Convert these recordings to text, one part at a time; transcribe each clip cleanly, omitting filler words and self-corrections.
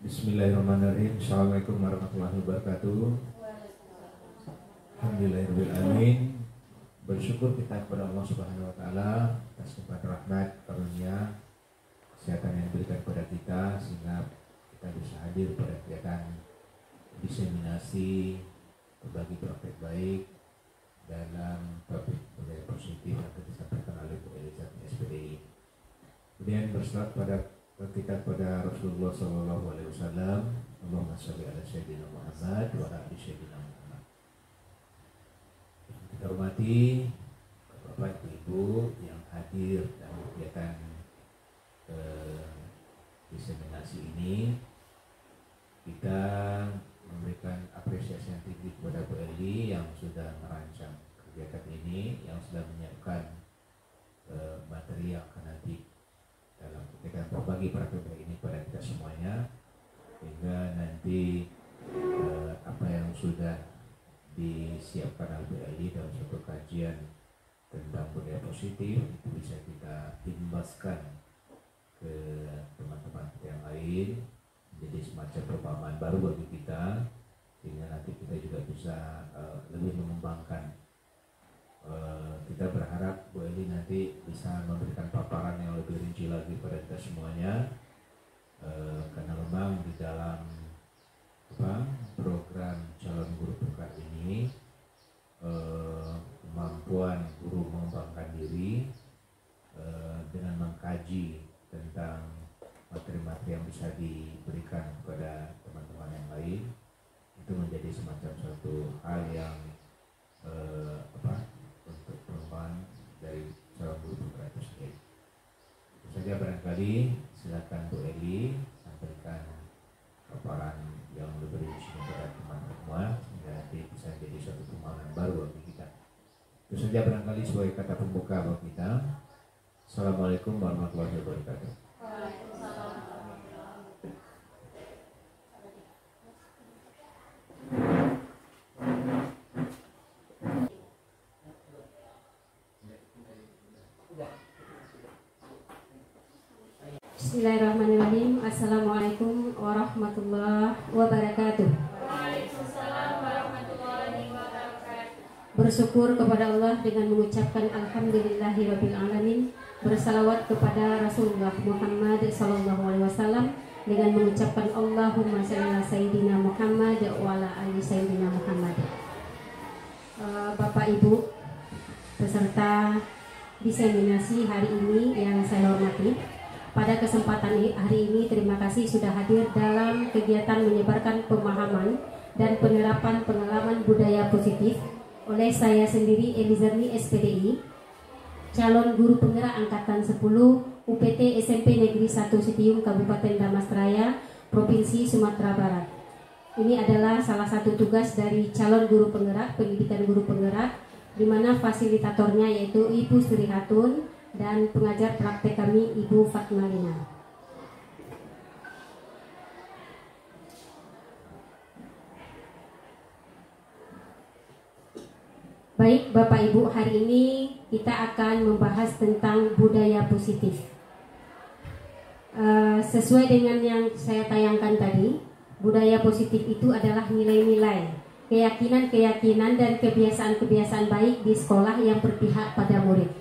Bismillahirrahmanirrahim. Assalamualaikum warahmatullahi wabarakatuh. Alhamdulillahirrahmanirrahim. Bersyukur kita kepada Allah Subhanahu wa Ta'ala atas limpahan rahmat karunia kesehatan yang diberikan kepada kita sehingga kita bisa hadir pada kegiatan diseminasi berbagi praktek baik dalam topik budaya positif yang disampaikan oleh Bu Elizat SPDI. Kemudian berselawat kita pada Rasulullah SAW. Allahumma sholli ala Sayyidina Muhammad wa ala ali Sayyidina Muhammad. Kita hormati Bapak Ibu yang hadir dalam kegiatan diseminasi ini. Kita memberikan apresiasi yang tinggi kepada Bu Eli yang sudah merancang kegiatan ini, yang sudah menyiapkan materi yang akan nanti dalam kegiatan berbagi praktek ini pada kita semuanya, hingga nanti apa yang sudah disiapkan oleh Bu Eli dalam suatu kajian tentang budaya positif itu bisa kita imbaskan ke teman-teman yang lain, menjadi semacam pemahaman baru bagi kita, sehingga nanti kita juga bisa lebih mengembangkan. Kita berharap Bu Eli nanti bisa memberikan paparan yang lebih rinci lagi pada kita semuanya, karena memang di dalam program calon guru penggerak ini kemampuan guru mengembangkan diri dengan mengkaji tentang materi-materi yang bisa diberikan kepada teman-teman yang lain itu menjadi semacam suatu hal yang untuk pengembangan dari calon guru penggerak itu sendiri. Itu saja barangkali, silakan Bu Eli sampaikan paparan yang lebih rinci kepada teman-teman sehingga nanti bisa jadi suatu pemahaman baru bagi kita. Itu saja barangkali sebagai kata pembuka bagi kita. Assalamualaikum warahmatullahi wabarakatuh. Bismillahirrahmanirrahim. Assalamualaikum warahmatullahi wabarakatuh. Waalaikumsalam warahmatullahi wabarakatuh. Bersyukur kepada Allah dengan mengucapkan alhamdulillahirabbil alamin. Bersalawat kepada Rasulullah Muhammad SAW dengan mengucapkan Allahumma shalli ala Sayyidina Muhammad wa ala ali Sayyidina Muhammad. Bapak Ibu peserta diseminasi hari ini yang saya hormati, pada kesempatan hari ini terima kasih sudah hadir dalam kegiatan menyebarkan pemahaman dan penerapan pengalaman budaya positif oleh saya sendiri Elizarni SPDI, calon guru penggerak angkatan 10 UPT SMP Negeri 1 Sitiung Kabupaten Damastraya, Provinsi Sumatera Barat. Ini adalah salah satu tugas dari calon guru penggerak, pendidikan guru penggerak, di mana fasilitatornya yaitu Ibu Sri Hatun dan pengajar praktek kami Ibu Fatmalina. Baik Bapak Ibu, hari ini kita akan membahas tentang budaya positif. Sesuai dengan yang saya tayangkan tadi, budaya positif itu adalah nilai-nilai, keyakinan-keyakinan dan kebiasaan-kebiasaan baik di sekolah yang berpihak pada murid.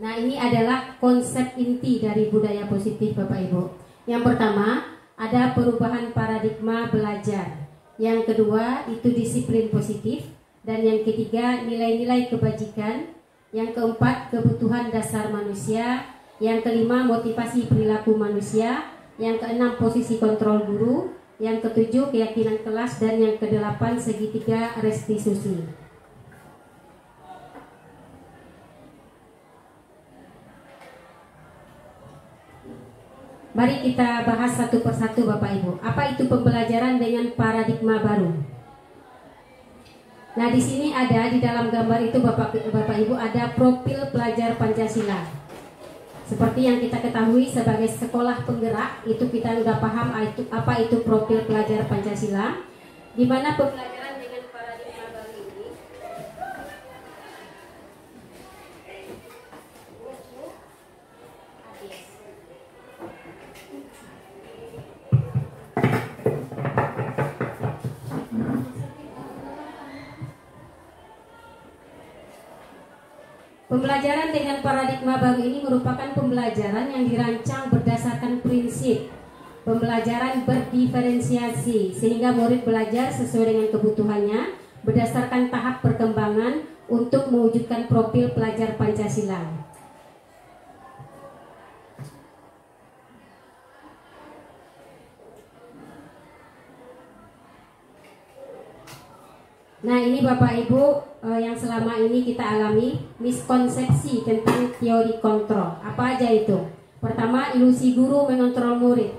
Nah, ini adalah konsep inti dari budaya positif Bapak Ibu. Yang pertama, ada perubahan paradigma belajar. Yang kedua, itu disiplin positif. Dan yang ketiga, nilai-nilai kebajikan. Yang keempat, kebutuhan dasar manusia. Yang kelima, motivasi perilaku manusia. Yang keenam, posisi kontrol guru. Yang ketujuh, keyakinan kelas. Dan yang kedelapan, segitiga restitusi. Mari kita bahas satu persatu Bapak Ibu. Apa itu pembelajaran dengan paradigma baru? Nah, di sini ada di dalam gambar itu Bapak Ibu ada profil pelajar Pancasila. Seperti yang kita ketahui sebagai sekolah penggerak, itu kita sudah paham apa itu profil pelajar Pancasila. Di mana pembelajaran dengan paradigma baru ini Pembelajaran dengan paradigma baru ini merupakan pembelajaran yang dirancang berdasarkan prinsip pembelajaran berdiferensiasi, sehingga murid belajar sesuai dengan kebutuhannya berdasarkan tahap perkembangan untuk mewujudkan profil pelajar Pancasila. Nah, ini Bapak Ibu yang selama ini kita alami miskonsepsi tentang teori kontrol. Apa aja itu? Pertama, ilusi guru mengontrol murid.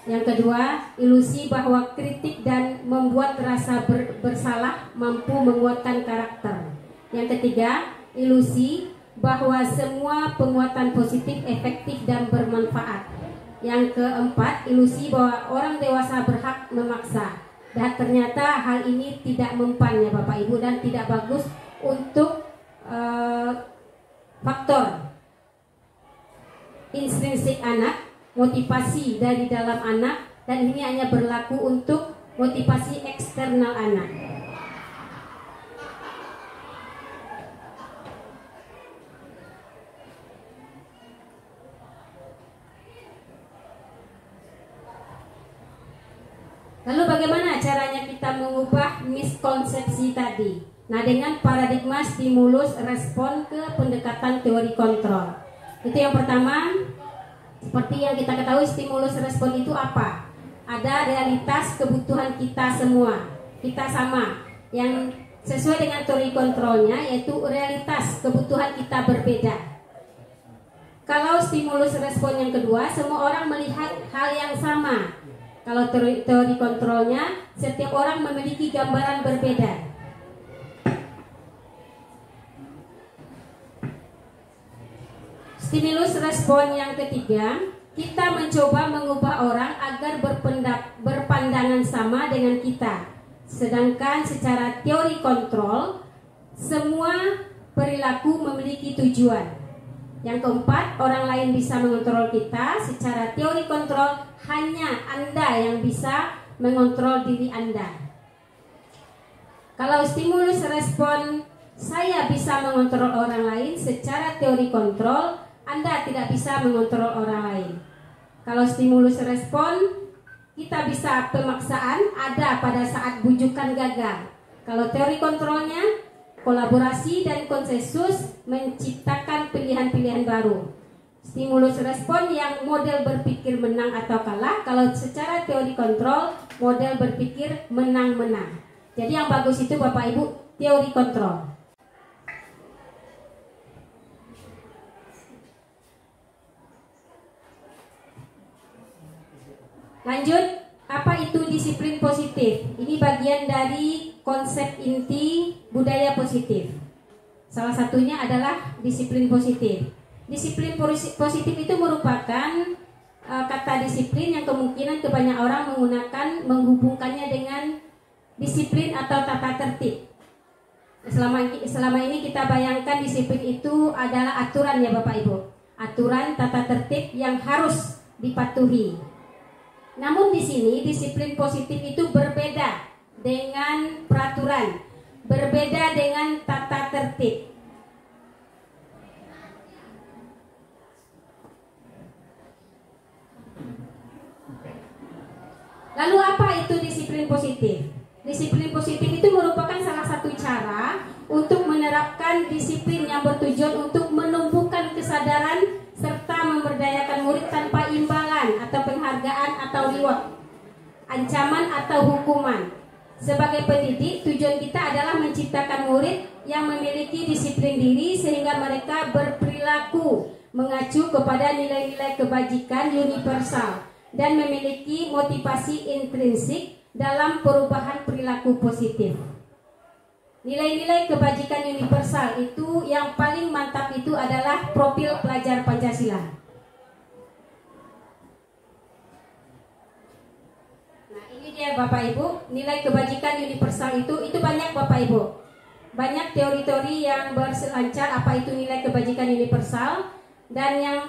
Yang kedua, ilusi bahwa kritik dan membuat rasa bersalah mampu menguatkan karakter. Yang ketiga, ilusi bahwa semua penguatan positif efektif dan bermanfaat. Yang keempat, ilusi bahwa orang dewasa berhak memaksa. Dan ternyata hal ini tidak mempan ya Bapak Ibu, dan tidak bagus untuk faktor intrinsik anak, motivasi dari dalam anak, dan ini hanya berlaku untuk motivasi eksternal anak. Lalu bagaimana caranya kita mengubah miskonsepsi tadi? Nah, dengan paradigma stimulus respon ke pendekatan teori kontrol. Itu yang pertama. Seperti yang kita ketahui, stimulus respon itu apa? Ada realitas kebutuhan kita semua. Kita sama. Yang sesuai dengan teori kontrolnya, yaitu realitas kebutuhan kita berbeda. Kalau stimulus respon yang kedua, semua orang melihat hal yang sama. Kalau teori kontrolnya, setiap orang memiliki gambaran berbeda. Stimulus respon yang ketiga, kita mencoba mengubah orang agar berpandangan sama dengan kita. Sedangkan secara teori kontrol, semua perilaku memiliki tujuan. Yang keempat, orang lain bisa mengontrol kita. Secara teori kontrol, hanya Anda yang bisa mengontrol diri Anda. Kalau stimulus respon, saya bisa mengontrol orang lain. Secara teori kontrol, Anda tidak bisa mengontrol orang lain. Kalau stimulus respon, kita bisa pemaksaan ada pada saat bujukan gagal. Kalau teori kontrolnya, kolaborasi dan konsensus menciptakan pilihan-pilihan baru. Stimulus respon yang model berpikir menang atau kalah. Kalau secara teori kontrol, model berpikir menang-menang. Jadi yang bagus itu Bapak Ibu teori kontrol. Lanjut, apa itu disiplin positif? Ini bagian dari konsep inti budaya positif. Salah satunya adalah disiplin positif. Disiplin positif itu merupakan kata disiplin yang kemungkinan kebanyakan orang menghubungkannya dengan disiplin atau tata tertib. Selama ini kita bayangkan disiplin itu adalah aturan ya Bapak Ibu. Aturan tata tertib yang harus dipatuhi. Namun di sini disiplin positif itu berbeda dengan peraturan, berbeda dengan tata tertib. Lalu apa itu disiplin positif? Disiplin positif itu merupakan salah satu cara untuk menerapkan disiplin yang bertujuan untuk menumbuhkan kesadaran serta memberdayakan murid tanpa imbalan atau penghargaan atau reward, ancaman atau hukuman. Sebagai pendidik, tujuan kita adalah menciptakan murid yang memiliki disiplin diri sehingga mereka berperilaku mengacu kepada nilai-nilai kebajikan universal dan memiliki motivasi intrinsik dalam perubahan perilaku positif. Nilai-nilai kebajikan universal itu yang paling mantap itu adalah profil pelajar Pancasila. Nah, ini dia Bapak Ibu, nilai kebajikan universal itu banyak Bapak Ibu. Banyak teori-teori yang berselancar apa itu nilai kebajikan universal, dan yang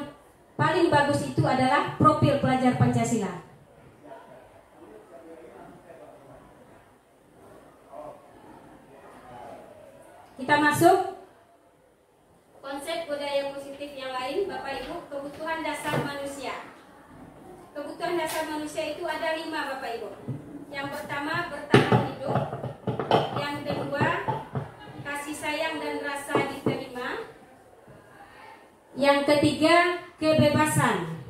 paling bagus itu adalah profil pelajar Pancasila. Kita masuk konsep budaya positif yang lain, Bapak Ibu, kebutuhan dasar manusia. Kebutuhan dasar manusia itu ada 5, Bapak Ibu. Yang pertama, bertahan hidup. Yang kedua, kasih sayang dan rasa diterima. Yang ketiga, kebebasan.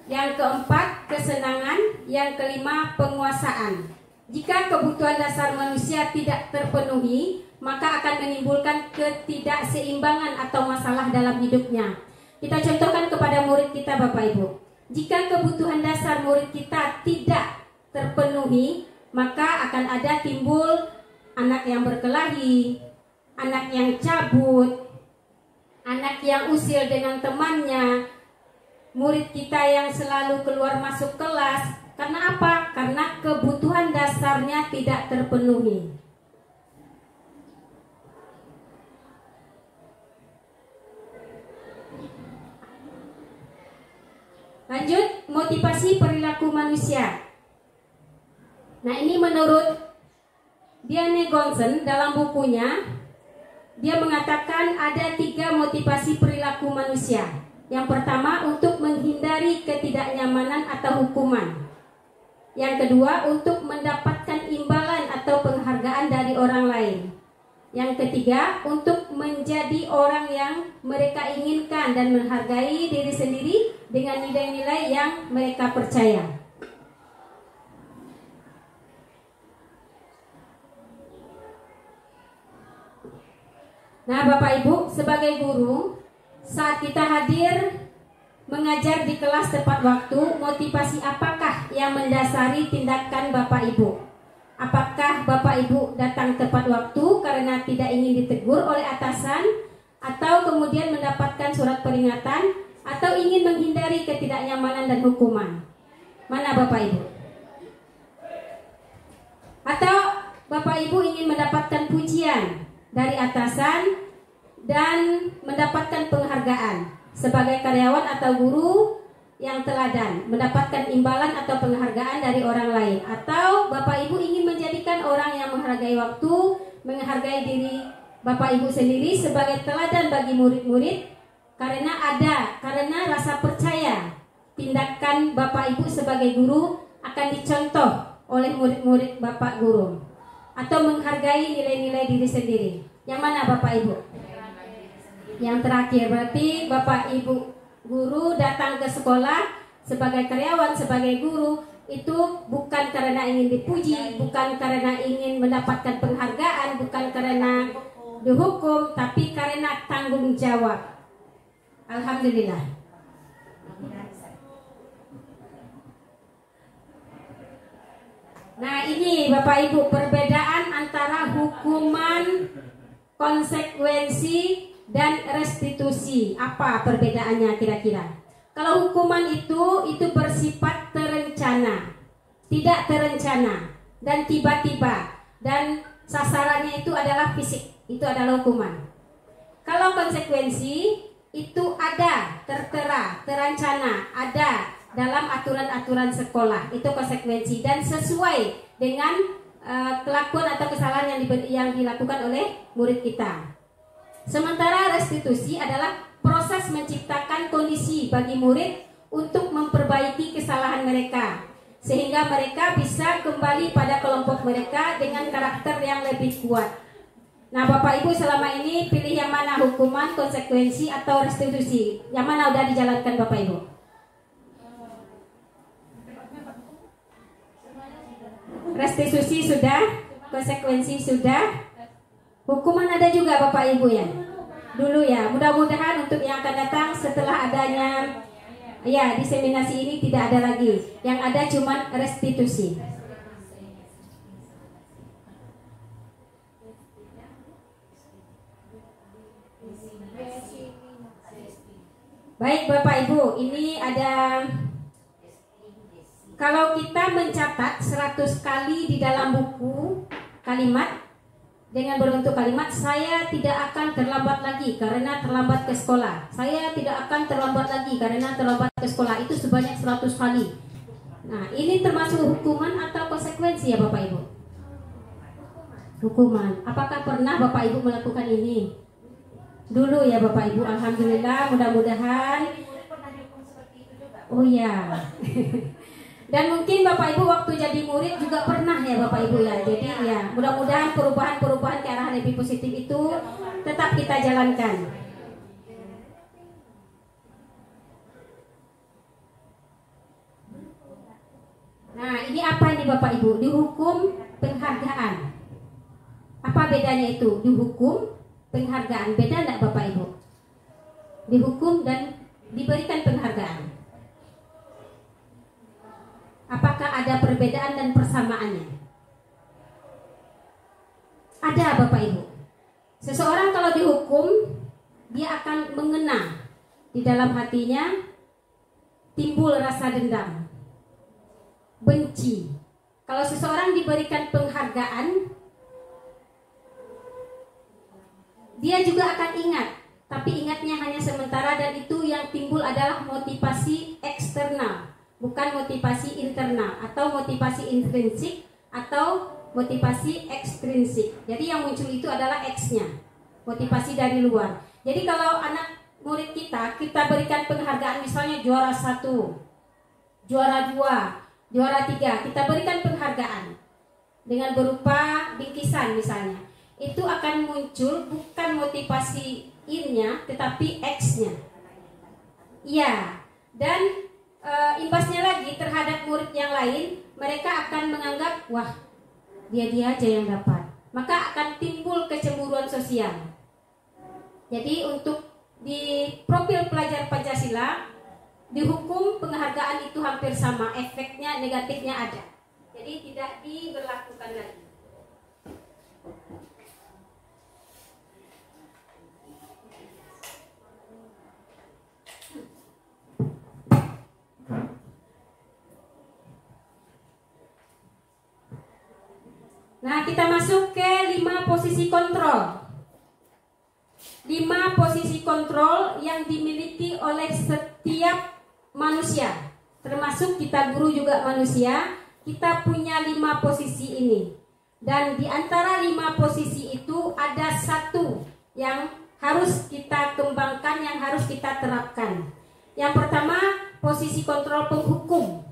Yang keempat, kesenangan. Yang kelima, penguasaan. Jika kebutuhan dasar manusia tidak terpenuhi, maka akan menimbulkan ketidakseimbangan atau masalah dalam hidupnya. Kita contohkan kepada murid kita, Bapak Ibu. Jika kebutuhan dasar murid kita tidak terpenuhi, maka akan ada timbul anak yang berkelahi, anak yang cabut, anak yang usil dengan temannya, murid kita yang selalu keluar masuk kelas. Karena apa? Karena kebutuhan dasarnya tidak terpenuhi. Lanjut, motivasi perilaku manusia. Nah, ini menurut Diane Gonson dalam bukunya, dia mengatakan ada 3 motivasi perilaku manusia. Yang pertama, untuk menghindari ketidaknyamanan atau hukuman. Yang kedua, untuk mendapatkan imbalan atau penghargaan dari orang lain. Yang ketiga, untuk menjadi orang yang mereka inginkan dan menghargai diri sendiri dengan nilai-nilai yang mereka percaya. Nah, Bapak Ibu, sebagai guru, saat kita hadir mengajar di kelas tepat waktu, motivasi apakah yang mendasari tindakan Bapak Ibu? Apakah Bapak Ibu datang tepat waktu karena tidak ingin ditegur oleh atasan, atau kemudian mendapatkan surat peringatan, atau ingin menghindari ketidaknyamanan dan hukuman? Mana Bapak Ibu? Atau Bapak Ibu ingin mendapatkan pujian dari atasan dan mendapatkan penghargaan sebagai karyawan atau guru yang teladan, mendapatkan imbalan atau penghargaan dari orang lain? Atau Bapak Ibu ingin menjadikan orang yang menghargai waktu, menghargai diri Bapak Ibu sendiri sebagai teladan bagi murid-murid, karena rasa percaya tindakan Bapak Ibu sebagai guru akan dicontoh oleh murid-murid Bapak guru, atau menghargai nilai-nilai diri sendiri? Yang mana Bapak Ibu? Yang terakhir, berarti Bapak Ibu guru datang ke sekolah sebagai karyawan, sebagai guru, itu bukan karena ingin dipuji, bukan karena ingin mendapatkan penghargaan, bukan karena dihukum, tapi karena tanggung jawab. Alhamdulillah. Nah, ini Bapak Ibu perbedaan antara hukuman, konsekuensi, dan restitusi. Apa perbedaannya kira-kira? Kalau hukuman itu bersifat terencana, tidak terencana, dan tiba-tiba, dan sasarannya itu adalah fisik, itu adalah hukuman. Kalau konsekuensi itu ada, tertera, terancana, ada dalam aturan-aturan sekolah, itu konsekuensi dan sesuai dengan kelakuan atau kesalahan yang dilakukan oleh murid kita. Sementara restitusi adalah proses menciptakan kondisi bagi murid untuk memperbaiki kesalahan mereka, sehingga mereka bisa kembali pada kelompok mereka dengan karakter yang lebih kuat. Nah, Bapak Ibu selama ini pilih yang mana, hukuman, konsekuensi, atau restitusi? Yang mana udah dijalankan Bapak Ibu? Restitusi sudah, konsekuensi sudah, hukuman ada juga Bapak Ibu ya? Dulu ya, mudah-mudahan untuk yang akan datang setelah adanya ya diseminasi ini tidak ada lagi. Yang ada cuma restitusi. Baik Bapak Ibu, ini ada, kalau kita mencatat 100 kali di dalam buku kalimat dengan berbentuk kalimat, saya tidak akan terlambat lagi karena terlambat ke sekolah. Saya tidak akan terlambat lagi karena terlambat ke sekolah. Itu sebanyak 100 kali. Nah, ini termasuk hukuman atau konsekuensi ya Bapak Ibu? Hukuman. Apakah pernah Bapak Ibu melakukan ini? dulu ya Bapak Ibu. Alhamdulillah, mudah-mudahan. Oh ya. Dan mungkin Bapak Ibu waktu jadi murid juga pernah ya Bapak Ibu ya. Jadi ya, mudah-mudahan perubahan-perubahan ke arah lebih positif itu tetap kita jalankan. Nah, ini apa ini Bapak Ibu? Dihukum penghargaan. Apa bedanya itu? Dihukum penghargaan. Beda enggak Bapak Ibu? Dihukum dan diberikan penghargaan. Apakah ada perbedaan dan persamaannya? Ada Bapak Ibu. Seseorang kalau dihukum, dia akan mengena di dalam hatinya, timbul rasa dendam, benci. Kalau seseorang diberikan penghargaan, dia juga akan ingat, tapi ingatnya hanya sementara dan itu yang timbul adalah motivasi eksternal, bukan motivasi internal atau motivasi intrinsik atau motivasi ekstrinsik. Jadi yang muncul itu adalah X-nya, motivasi dari luar. Jadi kalau anak murid kita berikan penghargaan, misalnya juara 1, juara 2, juara 3, kita berikan penghargaan dengan berupa bingkisan misalnya. Itu akan muncul bukan motivasi in-nya tetapi X-nya. Iya. Dan imbasnya lagi terhadap murid yang lain, mereka akan menganggap wah, dia aja yang dapat. Maka akan timbul kecemburuan sosial. Jadi untuk di profil pelajar Pancasila, dihukum penghargaan itu hampir sama, efeknya negatifnya ada. Jadi tidak diberlakukan lagi. Nah, kita masuk ke 5 posisi kontrol. 5 posisi kontrol yang dimiliki oleh setiap manusia, termasuk kita guru juga manusia. Kita punya 5 posisi ini. Dan di antara 5 posisi itu ada satu yang harus kita kembangkan, yang harus kita terapkan. Yang pertama, posisi kontrol penghukum.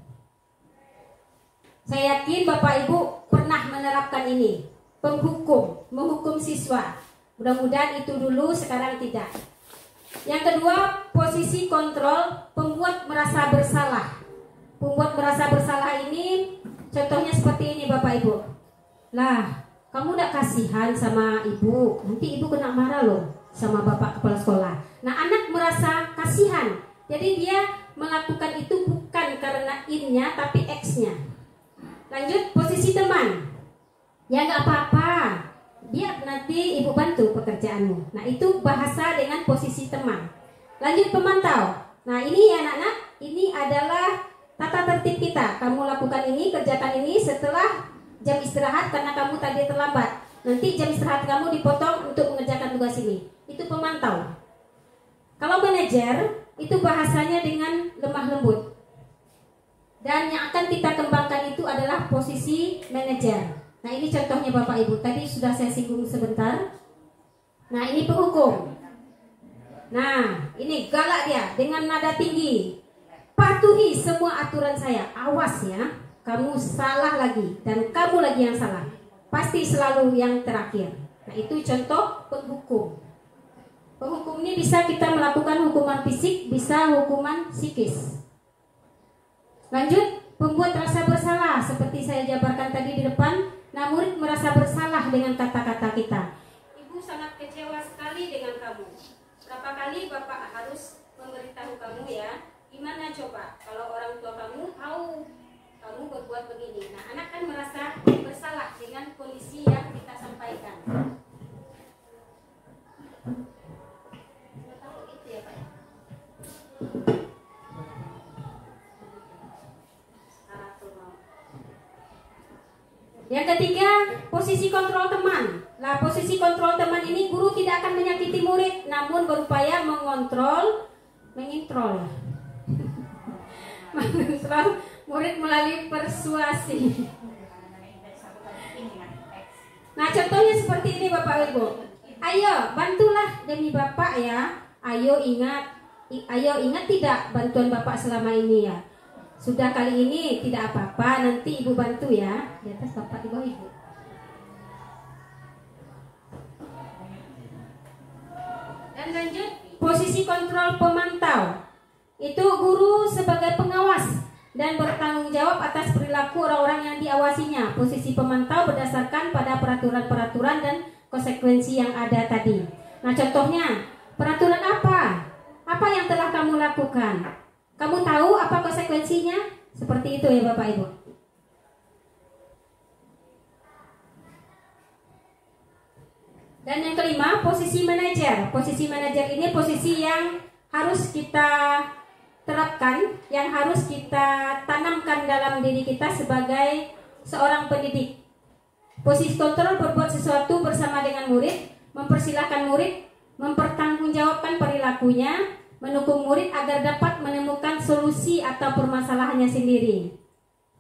Saya yakin Bapak Ibu pernah menerapkan ini. Penghukum, menghukum siswa. Mudah-mudahan itu dulu, sekarang tidak. Yang kedua, posisi kontrol pembuat merasa bersalah. Pembuat merasa bersalah ini contohnya seperti ini Bapak Ibu. Lah, kamu udah kasihan sama ibu, nanti ibu kena marah loh sama bapak kepala sekolah. Nah, anak merasa kasihan. Jadi dia melakukan itu bukan karena in-nya tapi X-nya. Lanjut, posisi teman. Ya nggak apa-apa, biar nanti ibu bantu pekerjaanmu. Nah, itu bahasa dengan posisi teman. Lanjut, pemantau. Nah, ini ya anak-anak, ini adalah tata tertib kita. Kamu lakukan ini, kerjakan ini setelah jam istirahat karena kamu tadi terlambat. Nanti jam istirahat kamu dipotong untuk mengerjakan tugas ini. Itu pemantau. Kalau manajer, itu bahasanya dengan lemah lembut. Dan yang akan kita kembangkan itu adalah posisi manajer. Nah, ini contohnya Bapak Ibu. Tadi sudah saya singgung sebentar. Nah, ini penghukum. Nah, ini galak dia dengan nada tinggi. Patuhi semua aturan saya. Awas ya, kamu salah lagi dan kamu lagi yang salah. Pasti selalu yang terakhir. Nah, itu contoh penghukum. Penghukum ini bisa kita melakukan hukuman fisik, bisa hukuman psikis. Lanjut, pembuat rasa bersalah. Seperti saya jabarkan tadi di depan. Nah, murid merasa bersalah dengan kata-kata kita. Ibu sangat kecewa sekali dengan kamu. Berapa kali Bapak harus memberitahu kamu ya. Gimana coba kalau orang tua kamu tahu kamu berbuat begini. Nah, anak kan merasa bersalah dengan kondisi yang kita sampaikan. Itu ya, Pak. Yang ketiga, posisi kontrol teman. Nah, posisi kontrol teman ini guru tidak akan menyakiti murid, namun berupaya mengontrol murid melalui persuasi. Nah, contohnya seperti ini Bapak Ibu. Ayo bantulah demi Bapak ya. Ayo ingat tidak bantuan Bapak selama ini ya. Sudah kali ini tidak apa-apa, nanti Ibu bantu ya. Di atas Bapak, di bawah Ibu. Dan lanjut, posisi kontrol pemantau. Itu guru sebagai pengawas dan bertanggung jawab atas perilaku orang-orang yang diawasinya. Posisi pemantau berdasarkan pada peraturan-peraturan dan konsekuensi yang ada tadi. Nah, contohnya, peraturan apa? Apa yang telah kamu lakukan? Kamu tahu apa konsekuensinya? Seperti itu ya Bapak Ibu. Dan yang kelima, posisi manajer. Posisi manajer ini posisi yang harus kita terapkan, yang harus kita tanamkan dalam diri kita sebagai seorang pendidik. Posisi kontrol berbuat sesuatu bersama dengan murid, mempersilahkan murid, mempertanggungjawabkan perilakunya, mendukung murid agar dapat menemukan solusi atau permasalahannya sendiri.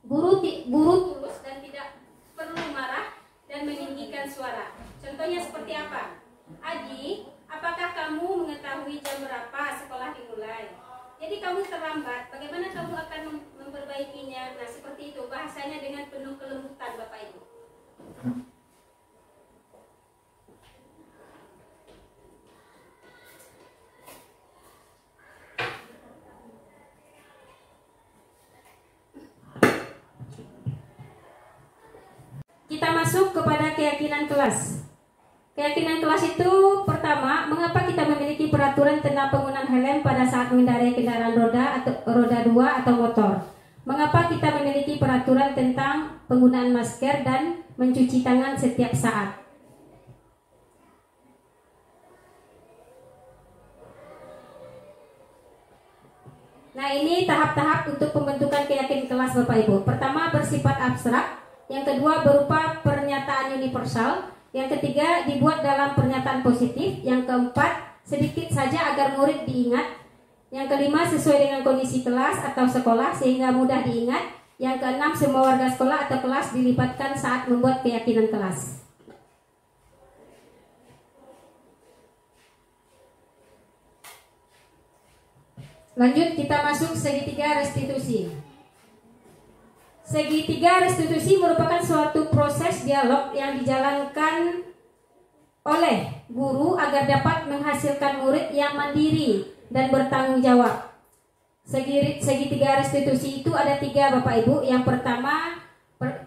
Guru tulus dan tidak perlu marah dan meninggikan suara. Contohnya seperti apa? Adi, apakah kamu mengetahui jam berapa sekolah dimulai? Jadi kamu terlambat, bagaimana kamu akan memperbaikinya? Nah, seperti itu bahasanya dengan penuh kelembutan Bapak Ibu. Kita masuk kepada keyakinan kelas. Keyakinan kelas itu pertama, mengapa kita memiliki peraturan tentang penggunaan helm pada saat mengendarai kendaraan roda atau roda 2 atau motor? Mengapa kita memiliki peraturan tentang penggunaan masker dan mencuci tangan setiap saat? Nah, ini tahap-tahap untuk pembentukan keyakinan kelas Bapak Ibu. Pertama, bersifat abstrak. Yang kedua, berupa pernyataan universal. Yang ketiga, dibuat dalam pernyataan positif. Yang keempat, sedikit saja agar murid diingat. Yang kelima, sesuai dengan kondisi kelas atau sekolah sehingga mudah diingat. Yang keenam, semua warga sekolah atau kelas dilibatkan saat membuat keyakinan kelas. Lanjut, kita masuk segitiga restitusi. Segitiga restitusi merupakan suatu proses dialog yang dijalankan oleh guru agar dapat menghasilkan murid yang mandiri dan bertanggung jawab. Segitiga restitusi itu ada 3 Bapak Ibu. Yang pertama,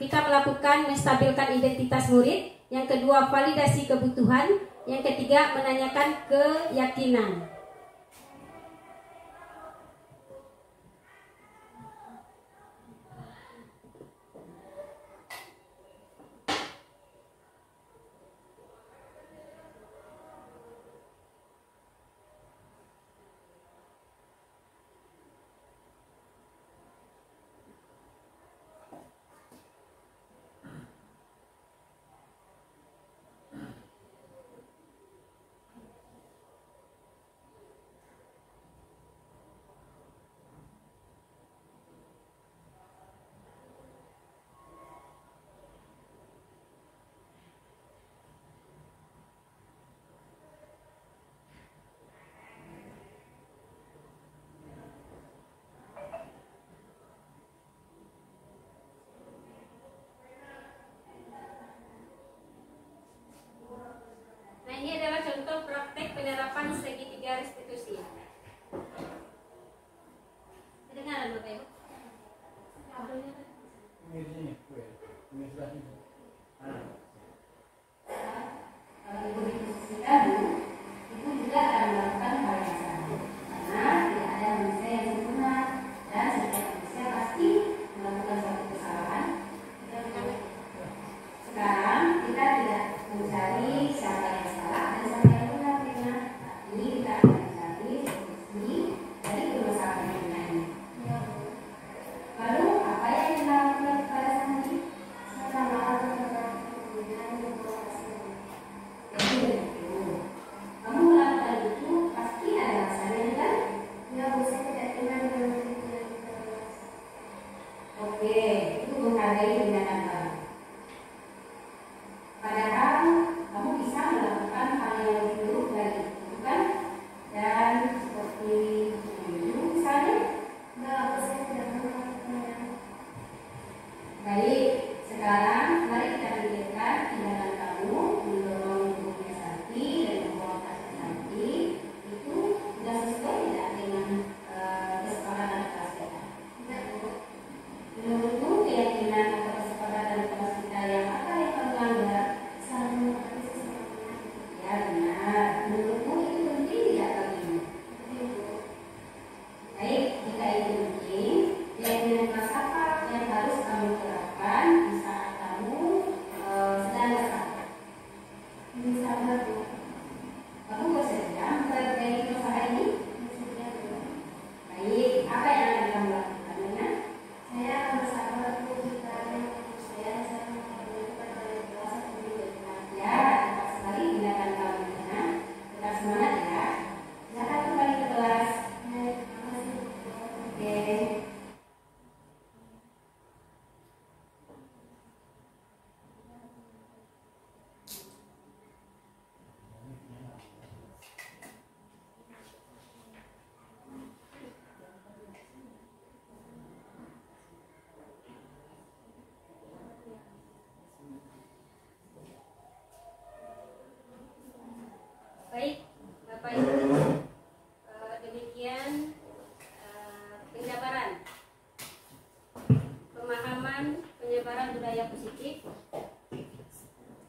kita melakukan menstabilkan identitas murid. Yang kedua, validasi kebutuhan. Yang ketiga, menanyakan keyakinan.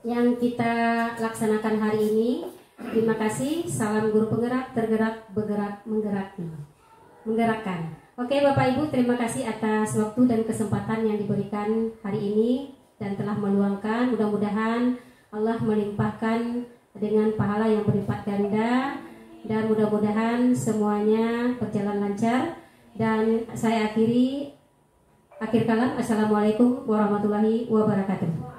yang kita laksanakan hari ini. Terima kasih. Salam guru penggerak, tergerak, bergerak, menggerakkan. Oke Bapak Ibu, terima kasih atas waktu dan kesempatan yang diberikan hari ini dan telah meluangkan. Mudah-mudahan Allah melimpahkan dengan pahala yang berlipat ganda, dan mudah-mudahan semuanya berjalan lancar. Dan saya akhir kalam. Assalamualaikum warahmatullahi wabarakatuh.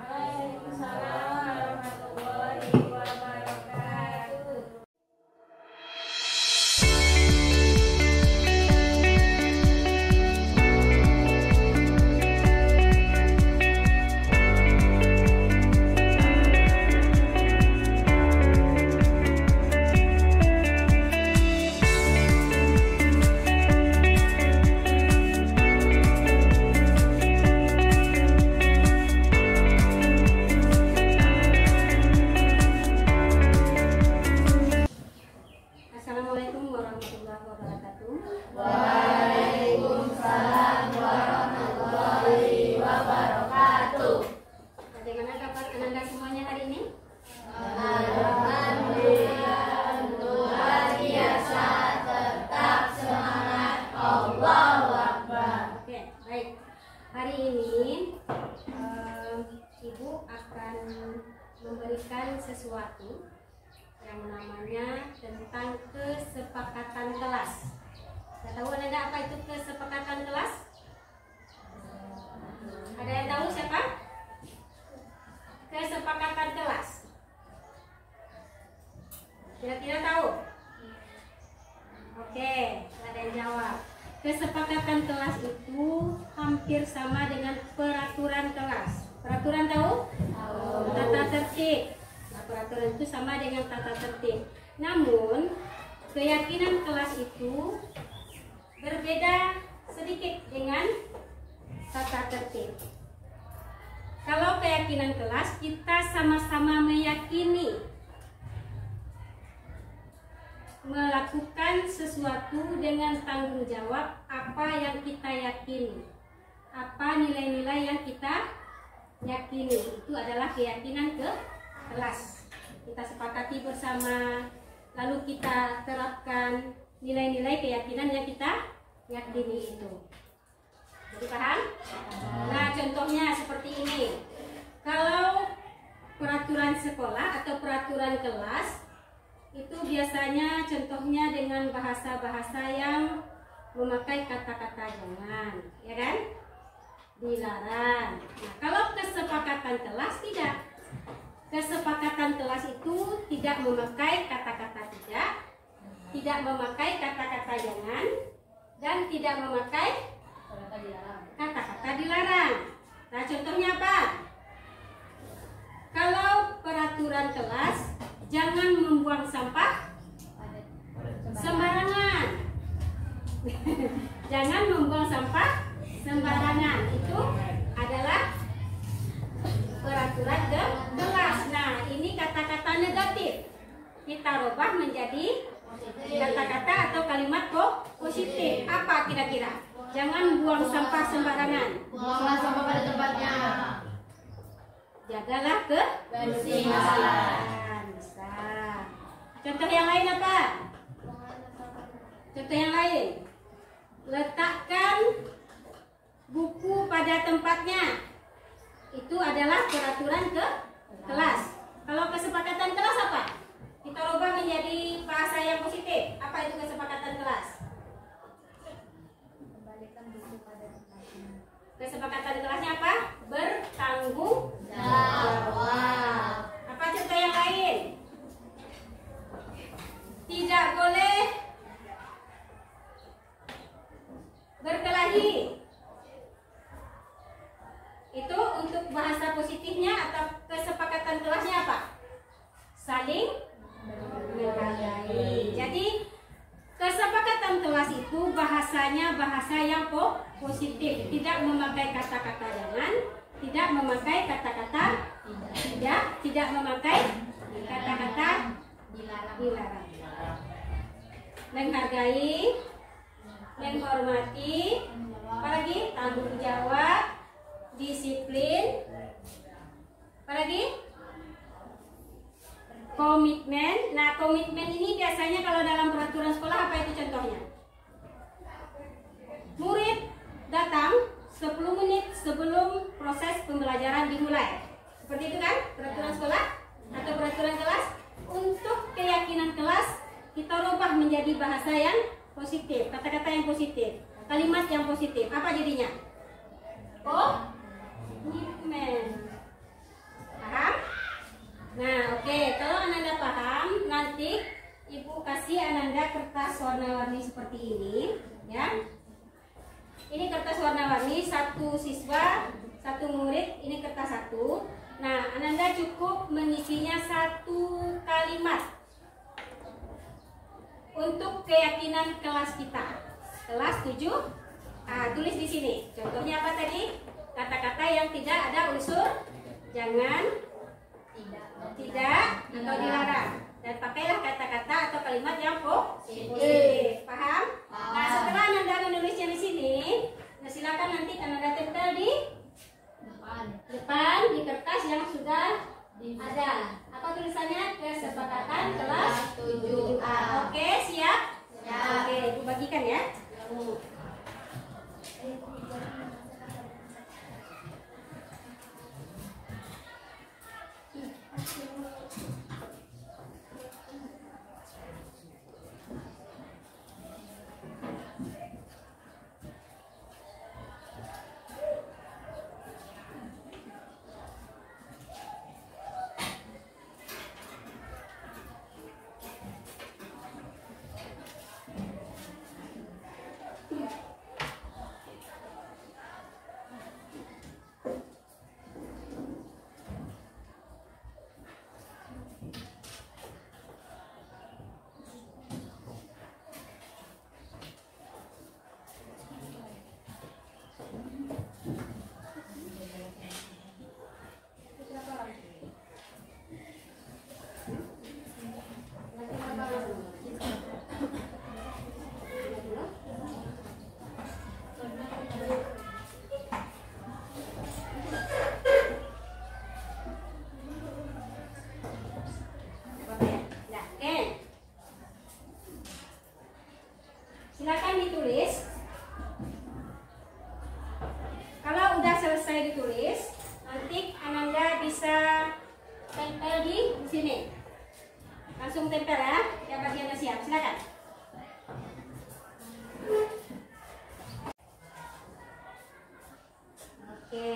Memberikan sesuatu yang namanya tentang kesepakatan kelas. Tidak tahu Anda apa itu kesepakatan kelas? Ada yang tahu siapa? Kesepakatan kelas. Tidak tahu? Oke, ada yang jawab. Kesepakatan kelas itu hampir sama dengan peraturan kelas. Peraturan tahu? Tata tertib. Nah, peraturan itu sama dengan tata tertib. Namun keyakinan kelas itu berbeda sedikit dengan tata tertib. Kalau keyakinan kelas, kita sama-sama meyakini melakukan sesuatu dengan tanggung jawab apa yang kita yakini, apa nilai-nilai yang kita yakini. Itu adalah keyakinan ke kelas. Kita sepakati bersama, lalu kita terapkan nilai-nilai keyakinan yang kita yakini itu. Jadi paham? Nah, contohnya seperti ini. Kalau peraturan sekolah atau peraturan kelas itu biasanya contohnya dengan bahasa-bahasa yang memakai kata-kata jangan, ya kan? Dilarang. Nah, kalau kesepakatan kelas tidak. Kesepakatan kelas itu tidak memakai kata-kata tidak memakai kata-kata jangan, dan tidak memakai kata-kata dilarang. Nah, contohnya apa? Kalau peraturan kelas, jangan membuang sampah sembarangan. Jangan membuang sampah sembarangan. Itu adalah peraturan kelas. Nah, ini kata-kata negatif. Kita rubah menjadi kata-kata atau kalimat positif. Apa kira-kira? Jangan buang sampah sembarangan. Buanglah sampah pada tempatnya. Jagalah kebersihan. Bisa. Contoh yang lain apa? Contoh yang lain. Letakkan buku pada tempatnya. Itu adalah peraturan kelas. Kalau kesepakatan kelas apa? Kita rubah menjadi bahasa yang positif. Apa itu kesepakatan kelas? Kesepakatan kelasnya apa? Bertanggung jawab. Apa contoh yang lain? Tidak boleh berkelahi. Itu untuk bahasa positifnya atau kesepakatan kelasnya apa? Saling menghargai. Jadi kesepakatan kelas itu bahasanya bahasa yang positif, tidak memakai kata-kata jangan, tidak memakai kata-kata tidak memakai kata-kata dilarang. Menghargai, menghormati, apalagi tanggung jawab, disiplin, apalagi komitmen. Nah, komitmen ini biasanya kalau dalam peraturan sekolah apa itu contohnya? Murid datang 10 menit sebelum proses pembelajaran dimulai. Seperti itu kan peraturan sekolah atau peraturan kelas. Untuk keyakinan kelas kita rubah menjadi bahasa yang positif, kata-kata yang positif, kalimat yang positif. Apa jadinya? Komitmen. Paham? Nah, oke. Kalau Ananda paham, nanti Ibu kasih Ananda kertas warna-warni seperti ini, ya. Ini kertas warna-warni, satu siswa, satu murid, ini kertas satu. Nah, Ananda cukup mengisinya satu kalimat untuk keyakinan kelas kita. Kelas 7. Tulis di sini. Contohnya apa tadi? Kata-kata yang tidak ada unsur jangan, tidak, atau dilarang. Dan pakailah kata-kata atau kalimat yang positif. Paham? Nah, setelah Ananda menulisnya di sini, nah silakan nanti Ananda tempel di depan di kertas yang sudah ada. Apa tulisannya? Kesepakatan kelas 7A. Oke, siap? Oke, Ibu bagikan ya. Silakan ditulis. Kalau udah selesai ditulis, nanti Ananda bisa tempel di sini. Langsung tempel ya, yang bagian siap. Silakan. Oke.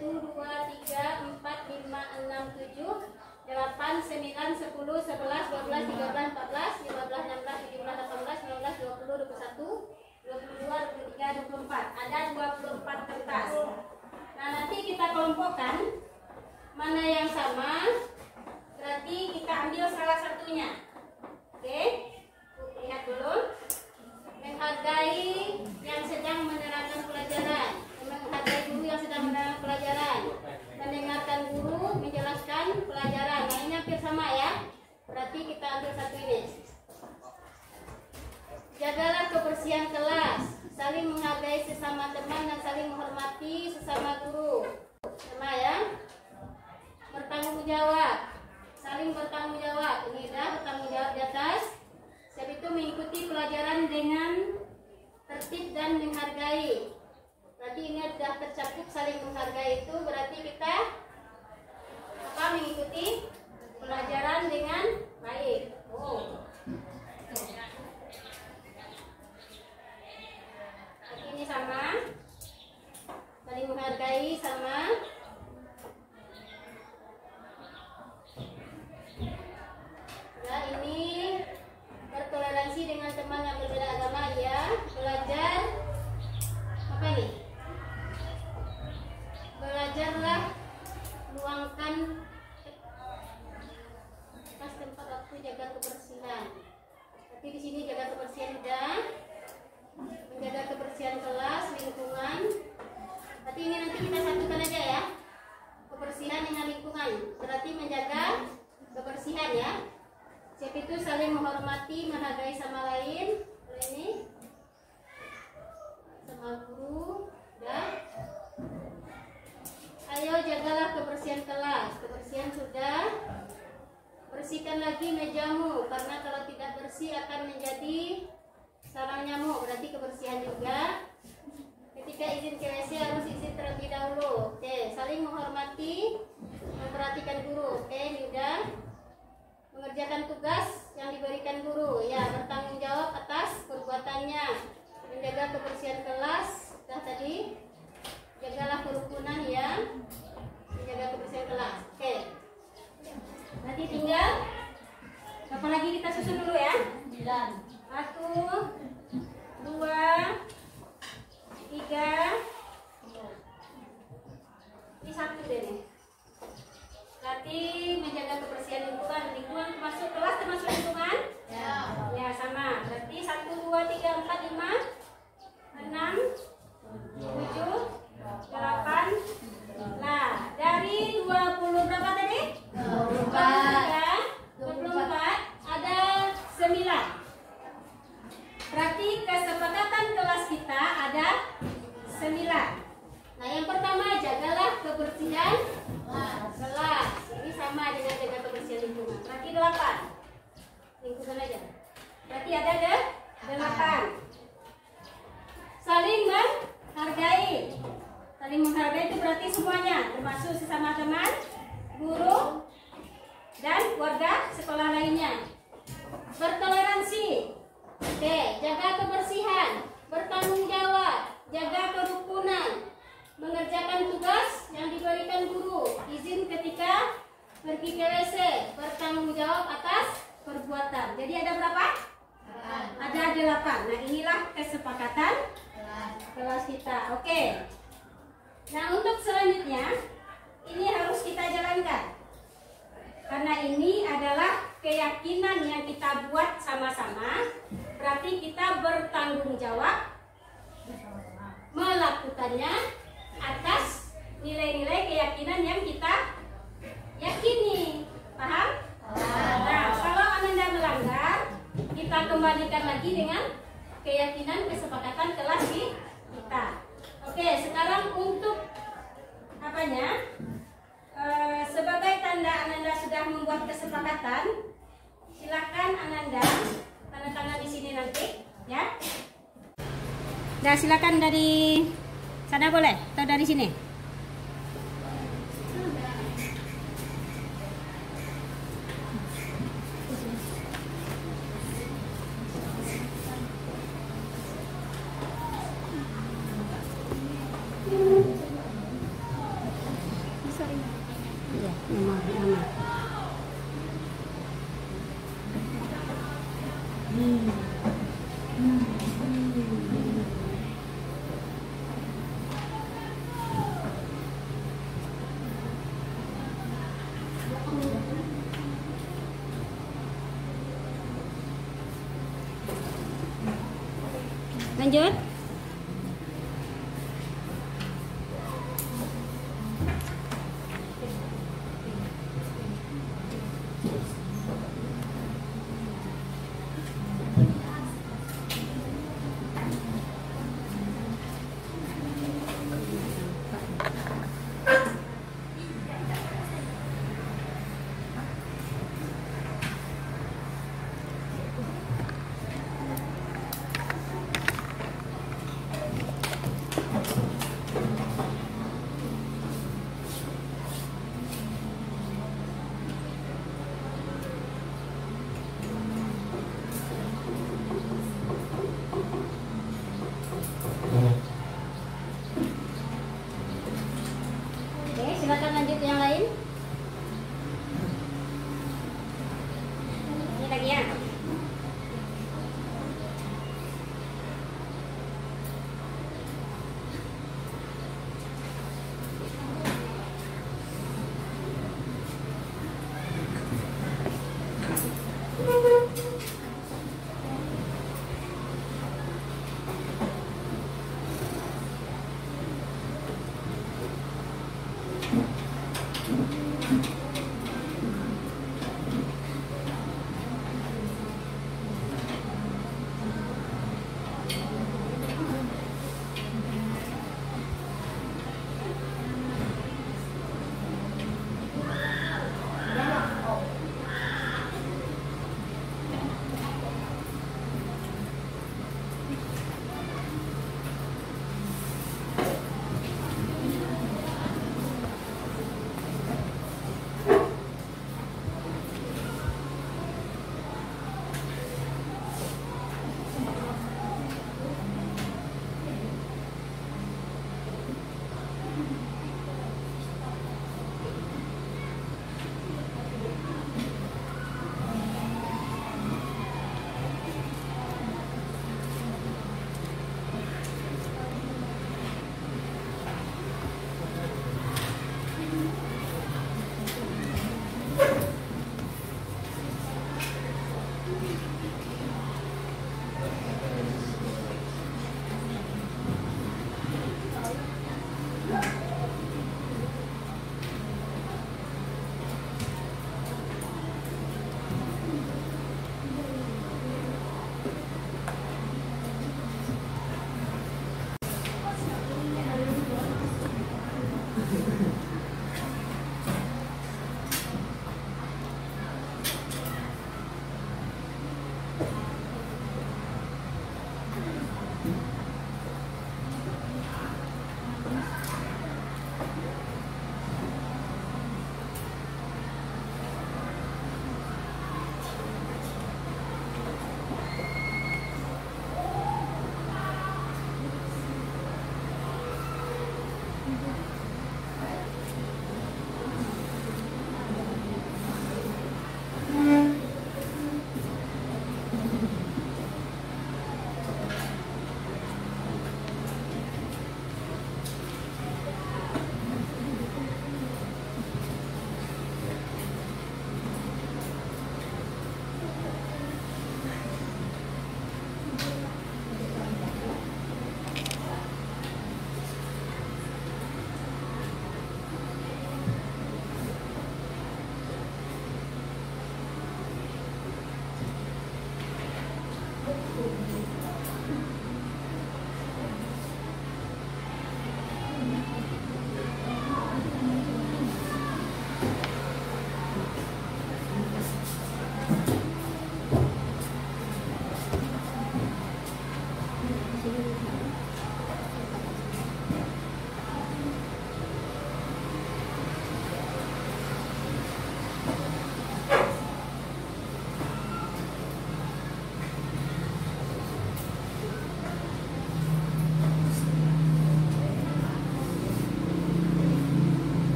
1, 2, 3, 4, 5, 6, 7, 8, 9, 10, 11, 12, 13, 14, 15, 16, 17, 18, 19, 20, 21, 22, 23, 24, ada 24 kertas. Nah, nanti kita kelompokkan mana yang sama, berarti kita ambil salah satunya. Oke, lihat dulu. Menghargai yang sedang menerangkan pelajaran, menghargai guru yang sedang menerangkan pelajaran, mendengarkan guru menjelaskan pelajaran. Nah, ini hampir sama ya, berarti kita ambil satu ini. Jagalah kebersihan kelas, saling menghargai sesama teman dan saling menghormati sesama guru. Sama ya. Bertanggung jawab, saling bertanggung jawab. Ini dah bertanggung jawab di atas. Sebab itu mengikuti pelajaran dengan tertib dan menghargai. Berarti ini sudah tercakup saling menghargai, itu berarti kita mengikuti pelajaran dengan baik. Ini sama, saling menghargai sama. Nah, ini bertoleransi dengan teman yang berbeda agama ya. Belajar apa ini? Belajarlah luangkan pas tempat waktu, jaga kebersihan. Tapi di sini jaga kebersihan sudah, menjaga kebersihan kelas, lingkungan. Tapi ini nanti kita satukan aja ya, kebersihan dengan lingkungan. Berarti menjaga kebersihan ya. Siap itu saling menghormati, menghargai sama lain. Ini sama guru. Dah. Ayo jagalah kebersihan kelas. Kebersihan sudah. Bersihkan lagi mejamu, karena kalau tidak bersih akan menjadi sarang nyamuk. Berarti kebersihan juga. Ketika izin ke WC harus izin terlebih dahulu. Oke, saling menghormati, memperhatikan guru. Oke, ini udah. Mengerjakan tugas yang diberikan guru, ya, bertanggung jawab atas perbuatannya. Menjaga kebersihan kelas, sudah tadi. Jagalah kerukunan ya, menjaga kebersihan kelas. Oke. Nanti tinggal apa lagi, kita susun dulu ya. 1, 2, 3. Ini 1 deh nih. Berarti menjaga kebersihan lingkungan. Lingkungan termasuk kelas, termasuk lingkungan? Ya. Ya, sama. Berarti 1, 2, 3, 4, 5, 6, 7, 8. Nah, dari 20 berapa tadi? 24 ada 9. Berarti kesepakatan kelas kita ada 9. Nah, yang pertama jagalah kebersihan kelas. Ini sama dengan jaga kebersihan lingkungan. Berarti 8. Lingkungan aja. Berarti ada 8. Saling menghargai. Saling menghargai itu berarti semuanya, termasuk sesama teman, guru, dan warga sekolah lainnya. Bertoleransi. Oke, jaga kebersihan, bertanggung jawab, jaga kerukunan, mengerjakan tugas yang diberikan guru, izin ketika pergi ke WC, bertanggung jawab atas perbuatan. Jadi ada berapa? Ada 8. Nah, inilah kesepakatan kelas kita. Oke. Nah, untuk selanjutnya ini harus kita jalankan. Karena ini adalah keyakinan yang kita buat sama-sama. Berarti kita bertanggung jawab melakukannya atas nilai-nilai keyakinan yang kita yakini. Paham? Nah, kalau Ananda melanggar, kita kembalikan lagi dengan keyakinan kesepakatan kelas kita. Oke, sekarang untuk apanya? Sebagai tanda Ananda sudah membuat kesepakatan, silakan Ananda tanda tangan di sini nanti, ya. Nah, silakan dari sana boleh atau dari sini? Lanjut. Oke, silakan lanjut yang lain. Ini lagi ya.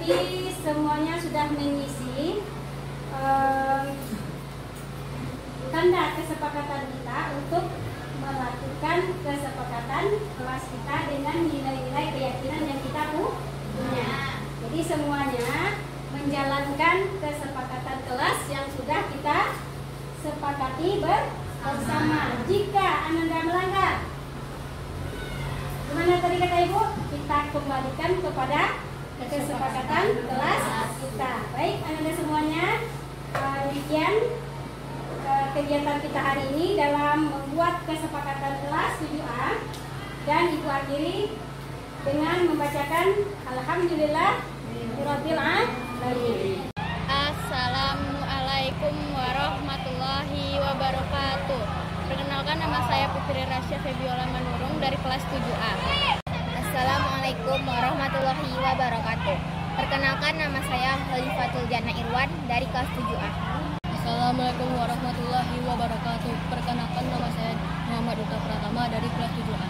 Berarti semuanya sudah mengisi tanda kesepakatan kita untuk melakukan kesepakatan kelas kita dengan nilai-nilai keyakinan yang kita punya. Jadi semuanya menjalankan kesepakatan kelas yang sudah kita sepakati bersama. Jika Ananda melanggar, gimana tadi kata Ibu? Kita kembalikan kepada kesepakatan kelas kita. Baik, Ananda semuanya, demikian kegiatan kita hari ini dalam membuat kesepakatan kelas 7A, dan Ibu akhiri dengan membacakan Alhamdulillah Rabbil Alamin. Assalamualaikum warahmatullahi wabarakatuh. Perkenalkan, nama saya Putri Rasya Febiola Manurung dari kelas 7A. Assalamualaikum warahmatullahi wabarakatuh. Perkenalkan, nama saya Khalifatul Jana Irwan dari kelas 7A. Assalamualaikum warahmatullahi wabarakatuh. Perkenalkan, nama saya Muhammad Duta Pratama dari kelas 7A.